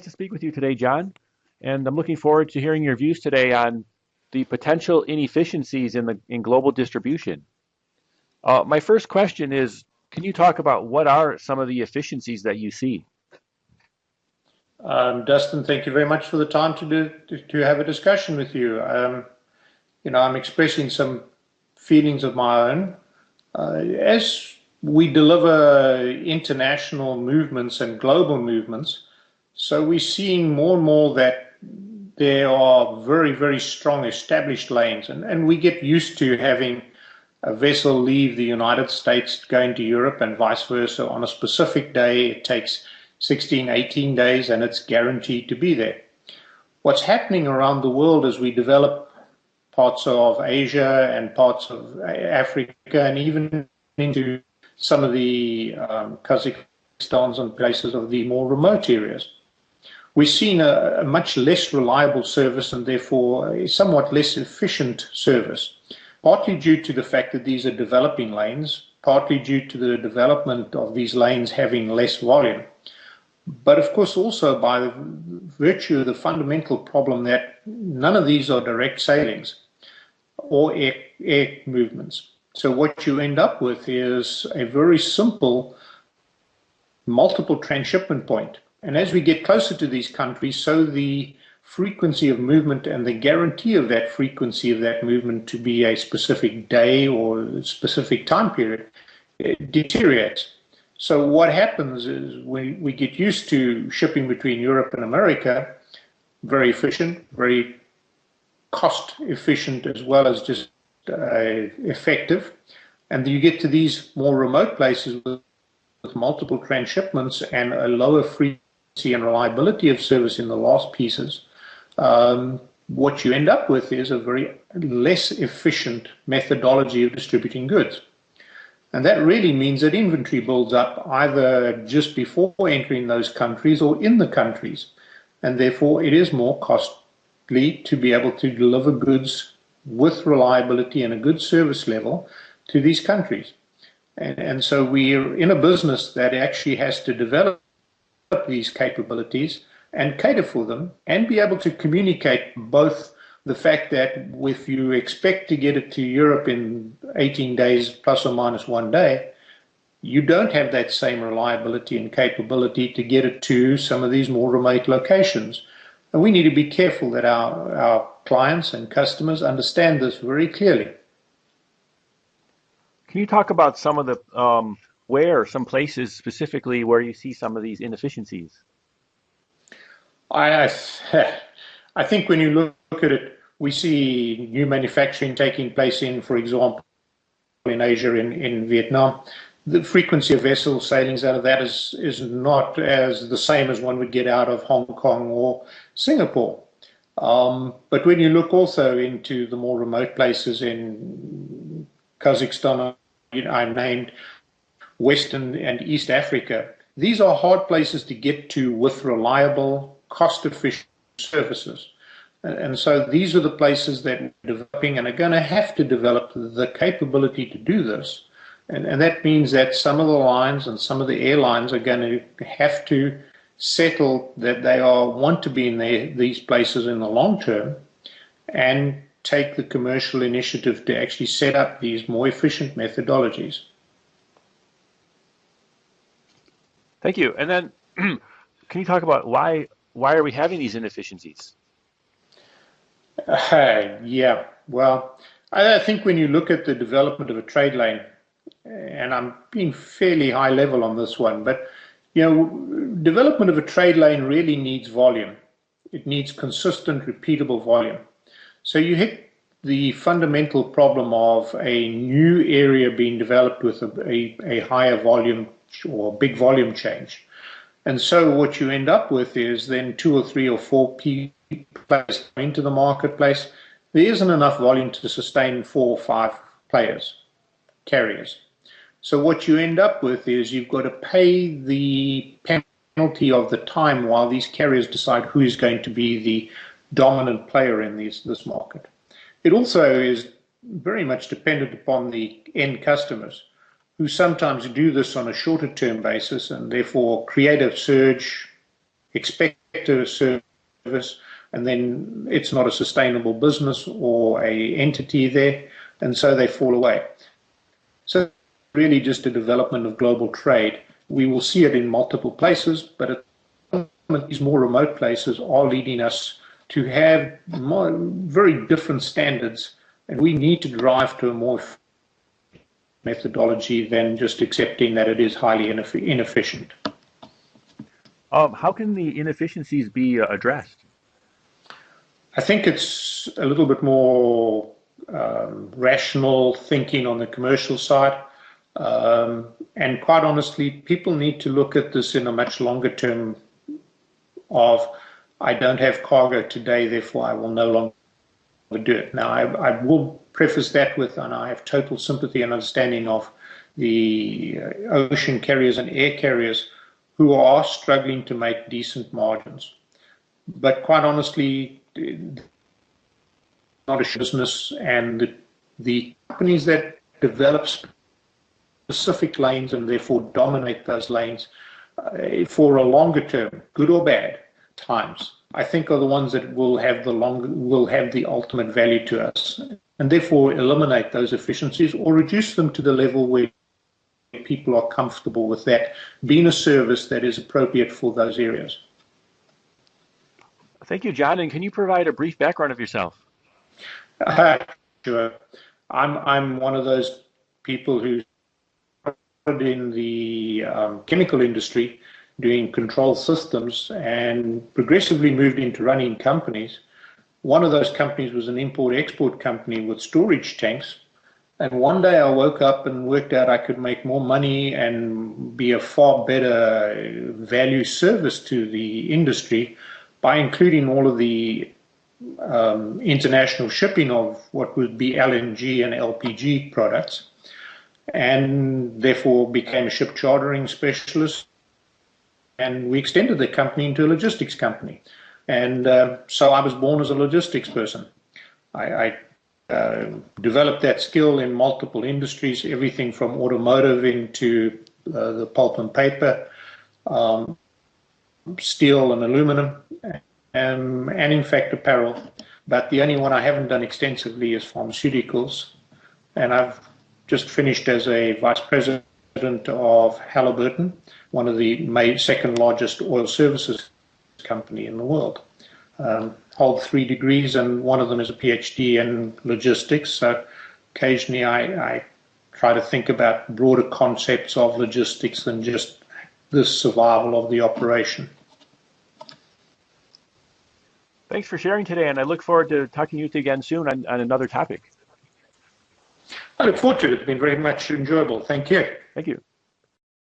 To speak with you today, John, and I'm looking forward to hearing your views today on the potential inefficiencies in global distribution. My first question is, can you talk about what are some of the efficiencies that you see? Dustin, thank you very much for the time to have a discussion with you. I'm expressing some feelings of my own. As we deliver international movements and global movements, so we're seeing more and more that there are very, very strong established lanes, and we get used to having a vessel leave the United States going to Europe and vice versa on a specific day. It takes 16, 18 days, and it's guaranteed to be there. What's happening around the world as we develop parts of Asia and parts of Africa and even into some of the Kazakhstans and places of the more remote areas, we're seeing a much less reliable service and therefore a somewhat less efficient service, partly due to the fact that these are developing lanes, partly due to the development of these lanes having less volume, but of course also by the virtue of the fundamental problem that none of these are direct sailings or air movements. So what you end up with is a very simple multiple transshipment point. And as we get closer to these countries, so the frequency of movement and the guarantee of that frequency of that movement to be a specific day or a specific time period, it deteriorates. So what happens is we get used to shipping between Europe and America, very efficient, very cost efficient as well as just effective. And you get to these more remote places with multiple transshipments and a lower frequency and reliability of service in the last pieces. What you end up with is a very less efficient methodology of distributing goods. And that really means that inventory builds up either just before entering those countries or in the countries. And therefore, it is more costly to be able to deliver goods with reliability and a good service level to these countries. And so we're in a business that actually has to develop these capabilities and cater for them and be able to communicate both the fact that if you expect to get it to Europe in 18 days plus or minus 1 day, you don't have that same reliability and capability to get it to some of these more remote locations. And we need to be careful that our clients and customers understand this very clearly. Can you talk about some of the some places specifically where you see some of these inefficiencies? I think when you look at it, we see new manufacturing taking place in, for example, in Asia, in Vietnam. The frequency of vessel sailings out of that is not as the same as one would get out of Hong Kong or Singapore. But when you look also into the more remote places in Kazakhstan, I named Western and East Africa, these are hard places to get to with reliable, cost-efficient services. And so these are the places that we're developing and are going to have to develop the capability to do this. And that means that some of the lines and some of the airlines are going to have to settle that they want to be in these places in the long term and take the commercial initiative to actually set up these more efficient methodologies. Thank you. And then can you talk about why are we having these inefficiencies? Yeah, well, I think when you look at the development of a trade lane, and I'm being fairly high level on this one, but development of a trade lane really needs volume. It needs consistent, repeatable volume. So you hit the fundamental problem of a new area being developed with a higher volume or big volume change. And so what you end up with is then 2 or 3 or 4 players into the marketplace. There isn't enough volume to sustain 4 or 5 carriers. So what you end up with is you've got to pay the penalty of the time while these carriers decide who is going to be the dominant player in this market. It also is very much dependent upon the end customers, who sometimes do this on a shorter term basis and therefore create a surge, expect a service, and then it's not a sustainable business or a entity there, and so they fall away. So really just a development of global trade. We will see it in multiple places, but these more remote places are leading us to have very different standards, and we need to drive to a more methodology than just accepting that it is highly inefficient. How can the inefficiencies be addressed? I think it's a little bit more rational thinking on the commercial side. And quite honestly, people need to look at this in a much longer term of, I don't have cargo today, therefore I will no longer do it. Now, I will preface that with, and I have total sympathy and understanding of the ocean carriers and air carriers who are struggling to make decent margins. But quite honestly, not a business, and the companies that develop specific lanes and therefore dominate those lanes for a longer term, good or bad times, I think are the ones that will have the ultimate value to us, and therefore eliminate those efficiencies or reduce them to the level where people are comfortable with that being a service that is appropriate for those areas. Thank you, John. And can you provide a brief background of yourself? Sure. I'm one of those people who started in the chemical industry doing control systems and progressively moved into running companies. One of those companies was an import-export company with storage tanks. And one day I woke up and worked out I could make more money and be a far better value service to the industry by including all of the international shipping of what would be LNG and LPG products, and therefore became a ship chartering specialist. And we extended the company into a logistics company. And so I was born as a logistics person. I developed that skill in multiple industries, everything from automotive into the pulp and paper, steel and aluminum, and in fact apparel. But the only one I haven't done extensively is pharmaceuticals. And I've just finished as a vice president of Halliburton, one of the second largest oil services company in the world. Hold 3 degrees, and one of them is a PhD in logistics. So occasionally I try to think about broader concepts of logistics than just the survival of the operation. Thanks for sharing today, and I look forward to talking to you again soon on another topic. I look forward to it. It's been very much enjoyable. Thank you. Thank you.